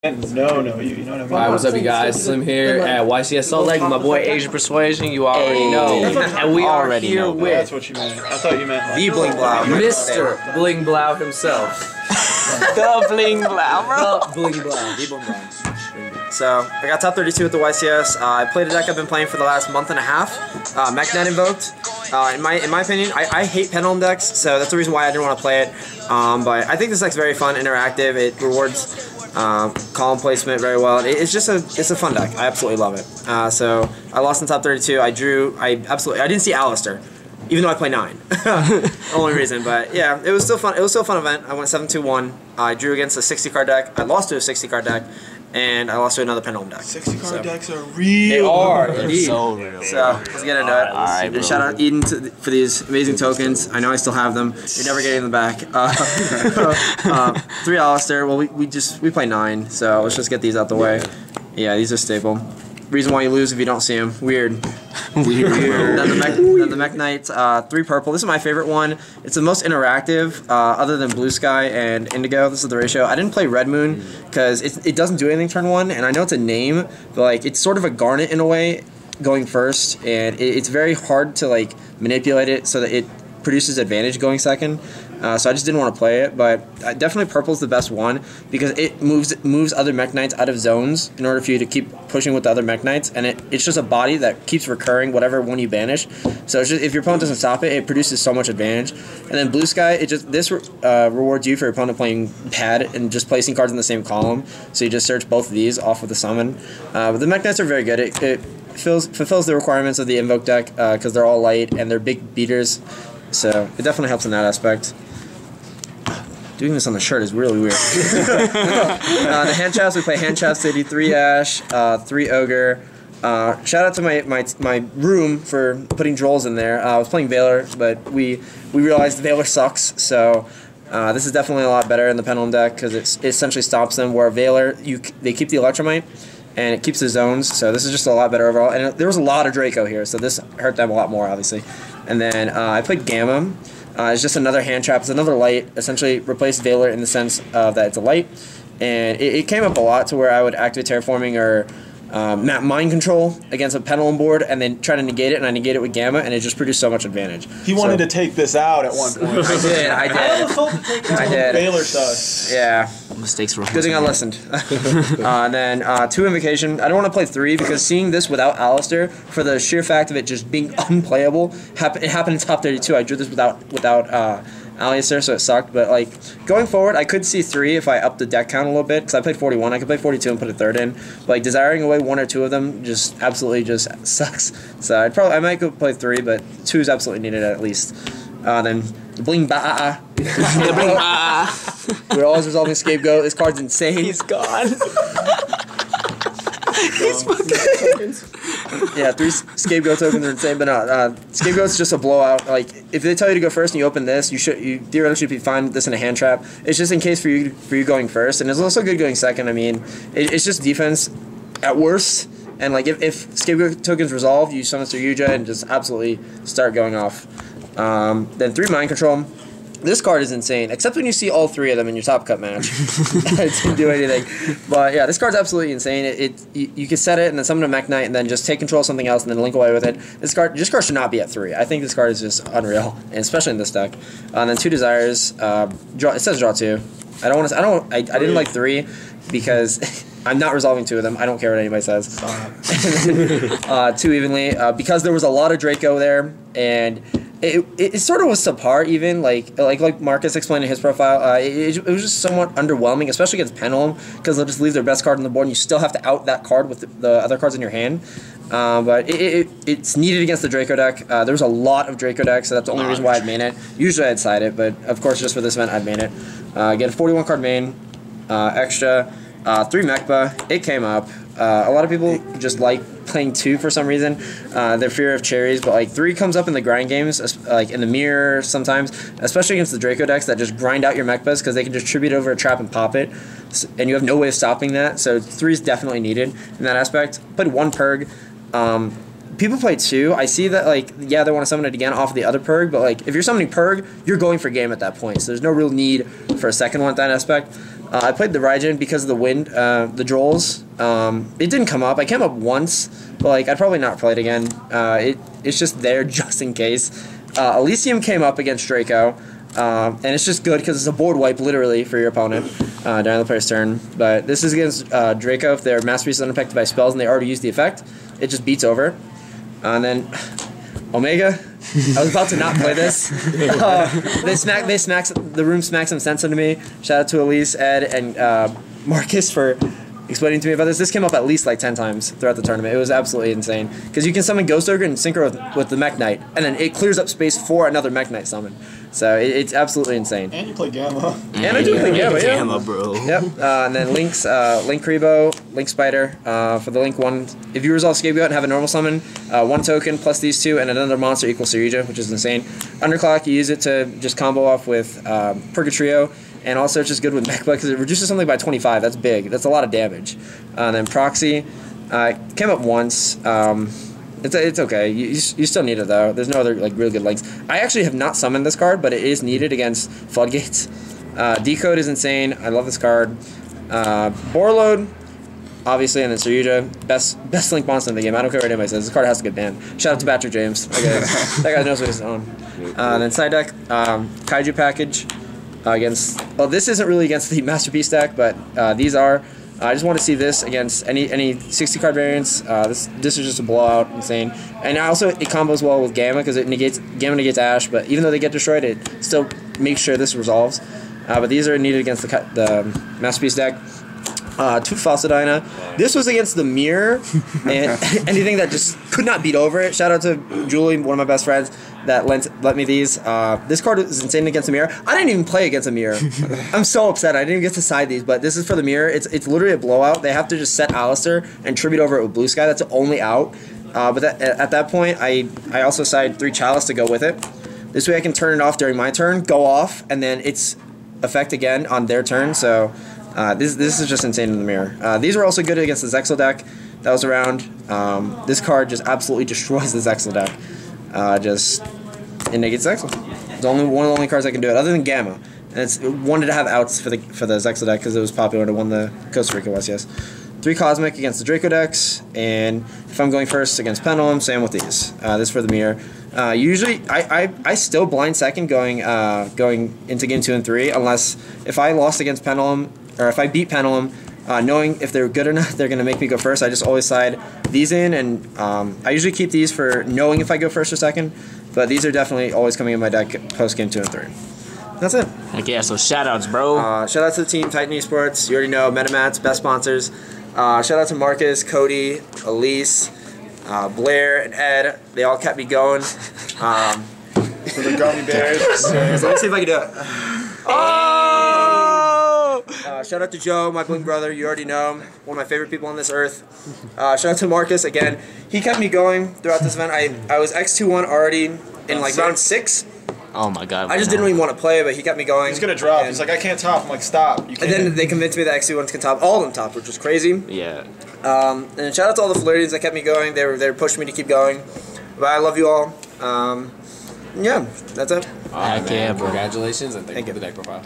No, you know what I mean? Alright, what's up, you guys? Slim here at YCS Salt Lake with my boy Asian Persuasion. You already know. And we are here with. That's what you meant. I thought you meant like the Bling Blow, Mr. Bling Blow himself. The Bling Blow, The Bling Blow. The Bling Blow. So, I got top 32 with the YCS. I played a deck I've been playing for the last month and a half. Mekk-Knight Invoked. In my opinion, I hate pendulum decks, so that's the reason why I didn't want to play it. But I think this deck's very fun, interactive. It rewards column placement very well. It's a fun deck. I absolutely love it. So I lost in top 32. I didn't see Alistair, even though I play 9. Only reason, but yeah, it was still fun. It was still a fun event. I went 7-2-1. I drew against a 60-card deck. I lost to a 60-card deck. And I lost to another pendulum deck. 60-card decks are real. They are, indeed. So real. So, let's get into it. Alright, and shout out Eden for these amazing tokens. I know I still have them. You're never getting them back. 3 Alistair. Well, we play 9, so let's just get these out the way. Yeah, these are staple. Reason why you lose if you don't see them. Weird. Weird. Then the Mekk-Knight, 3 purple. This is my favorite one. It's the most interactive, other than Blue Sky and Indigo. This is the ratio. I didn't play Red Moon because it doesn't do anything turn 1, and I know it's a name, but like it's sort of a Garnet in a way, going first, and it's very hard to like manipulate it so that it produces advantage going second. So I just didn't want to play it, but definitely purple's the best one because it moves other Mekk-Knights out of zones in order for you to keep pushing with the other Mekk-Knights, and it's just a body that keeps recurring whatever one you banish. So it's just, if your opponent doesn't stop it, it produces so much advantage. And then Blue Sky, this rewards you for your opponent playing pad and just placing cards in the same column. So you just search both of these off with the summon. But the Mekk-Knights are very good. It fulfills the requirements of the Invoke deck because they're all light and they're big beaters. So it definitely helps in that aspect. Doing this on the shirt is really weird. The hand chaps, we play hand chaps, 83 Ash, 3 Ogre. Shout out to my room for putting Drolls in there. I was playing Valor, but we realized Valor sucks, so this is definitely a lot better in the Pendulum deck because it essentially stops them, where Valor, they keep the Electromite, and it keeps the zones, so this is just a lot better overall. And there was a lot of Draco here, so this hurt them a lot more, obviously. And then I played Gamma. It's just another hand trap. It's another light. Essentially replaced Valor in the sense of that it's a light. And it came up a lot to where I would activate Terraforming or Mind Control against a Pendulum board and then try to negate it, and I negate it with Gamma, and it just produced so much advantage. He wanted to take this out at one point. I did. I was told to take it out. Valor sus. Yeah. Mistakes were Good thing I listened. And then 2 Invocation. I don't want to play 3 because seeing this without Alistair, for the sheer fact of it just being unplayable, it happened in top 32. I drew this without Alistair, so it sucked. But like going forward, I could see 3 if I upped the deck count a little bit because I played 41. I could play 42 and put a 3rd in. But like desiring away 1 or 2 of them just absolutely just sucks. So I might go play 3, but 2 is absolutely needed at least. Then Bling Ba. We're always resolving Scapegoat. This card's insane. He's gone. He's fucking. Yeah, 3 Scapegoat tokens are insane, but no, Scapegoat's just a blowout. Like, if they tell you to go first and you open this, you theoretically should be fine with this in a hand trap. It's just in case for you going first, and it's also good going second. I mean, it's just defense at worst. And like if Scapegoat tokens resolve, you summon through Yugioh and just absolutely start going off. Then 3 Mind Control. This card is insane, except when you see all 3 of them in your top cut match. It didn't do anything. But yeah, this card's absolutely insane. You can set it and then summon a Mekk-Knight and then just take control of something else and then link away with it. This card should not be at 3. I think this card is just unreal, and especially in this deck. And then 2 Desires. It says draw 2. I didn't like 3 because I'm not resolving 2 of them. I don't care what anybody says. 2 evenly because there was a lot of Draco there, and it sort of was subpar even, like Marcus explained in his profile. It was just somewhat underwhelming, especially against Pendulum, because they'll just leave their best card on the board and you still have to out that card with the other cards in your hand. But it's needed against the Draco deck. There was a lot of Draco decks, so that's the only reason why I'd main it. Usually I'd side it, but of course just for this event I'd main it. Get a 41 card main, extra, 3 Mekpa. It came up. A lot of people just like playing 2 for some reason. Their fear of cherries, but like 3 comes up in the grind games, like in the mirror sometimes, especially against the Draco decks that just grind out your Mekpas because they can just tribute over a trap and pop it, and you have no way of stopping that. So 3 is definitely needed in that aspect. Played 1 Purg. People play 2. I see that, like, yeah, they want to summon it again off of the other Purg, but like if you're summoning Purg, you're going for game at that point. So there's no real need for a second one at that aspect. I played the Raijin because of the wind, the Drolls. It didn't come up. I came up once, but like I'd probably not play it again. It's just there just in case. Elysium came up against Draco, and it's just good because it's a board wipe literally for your opponent during the player's turn. But this is against Draco if their Masterpiece is unaffected by spells and they already used the effect. It just beats over. And then Omega. I was about to not play this. The room smacked some sense into me. Shout out to Elise, Ed, and Marcus for explaining to me about this. This came up at least like 10 times throughout the tournament. It was absolutely insane. Because you can summon Ghost Ogre and synchro with the Mekk-Knight, and then it clears up space for another Mekk-Knight summon. So it's absolutely insane. And you play Gamma. And I do play Gamma, yeah. Gamma, bro. Yep. And then Link's Link Rebo, Link Spider. For the Link 1, if you resolve Scapegoat and have a normal summon, 1 token plus these 2 and another monster equals to Yugioh, which is insane. Underclock, you use it to just combo off with Purgatrio. And also it's just good with Mekk because it reduces something by 25. That's big. That's a lot of damage. And then Proxy came up once. It's okay. You still need it though. There's no other like really good links. I actually have not summoned this card, but it is needed against Floodgates. Decode is insane. I love this card. Borload, obviously, and then Yugioh, best Link monster in the game. I don't care what anybody says. This card has to get banned. Shout out to Patrick James. That guy knows what he's on. Then side deck, Kaiju package. Against, well, this isn't really against the Masterpiece deck, but these are. I just want to see this against any 60 card variants. This is just a blowout, insane. And also it combos well with Gamma because Gamma negates Ash, but even though they get destroyed, it still makes sure this resolves. But these are needed against the Masterpiece deck. 2 Falsadina. This was against the Mirror, and anything that just could not beat over it. Shout out to Julie, one of my best friends, that let me these. This card is insane against the Mirror. I didn't even play against the Mirror. I'm so upset. I didn't even get to side these, but this is for the Mirror. It's literally a blowout. They have to just set Alistair and tribute over it with Blue Sky. That's the only out. But at that point, I also side 3 Chalice to go with it. This way I can turn it off during my turn, go off, and then it's effect again on their turn. So this is just insane in the Mirror. These are also good against the Zexal deck that was around. This card just absolutely destroys the Zexal deck. It negates Zexal. It's only one of the only cards that can do it, other than Gamma. And it wanted to have outs for the Zexal deck because it was popular to win the Costa Rica YCS. 3 Cosmic against the Draco decks, and if I'm going first against Pendulum, same with these. This for the Mirror. Usually, I still blind second going into game 2 and 3, unless if I lost against Pendulum, or if I beat Pendulum, knowing if they're good or not, they're going to make me go first. I just always side these in, and I usually keep these for knowing if I go first or second, but these are definitely always coming in my deck post game 2 and 3. That's it. Heck yeah, so shout-outs, bro. Shout out to the team, Titan Esports. You already know, MetaMats, best sponsors. Shout out to Marcus, Cody, Elise, Blair, and Ed. They all kept me going. For the gummy bears. So let's see if I can do it. Oh! Shout out to Joe, my bling brother. You already know him. One of my favorite people on this earth. Shout out to Marcus again. He kept me going throughout this event. I was X2-1 already in like round 6. Oh my god. I just didn't really want to play, but he kept me going. He's gonna drop. He's like, I can't top. I'm like, stop. You can't. And then they convinced me that X2-1s can top. All of them top, which was crazy. Yeah. And shout out to all the Floridians that kept me going. They were pushing me to keep going. But I love you all. Yeah, that's it. All right, man. Congratulations and thank you for the deck profile.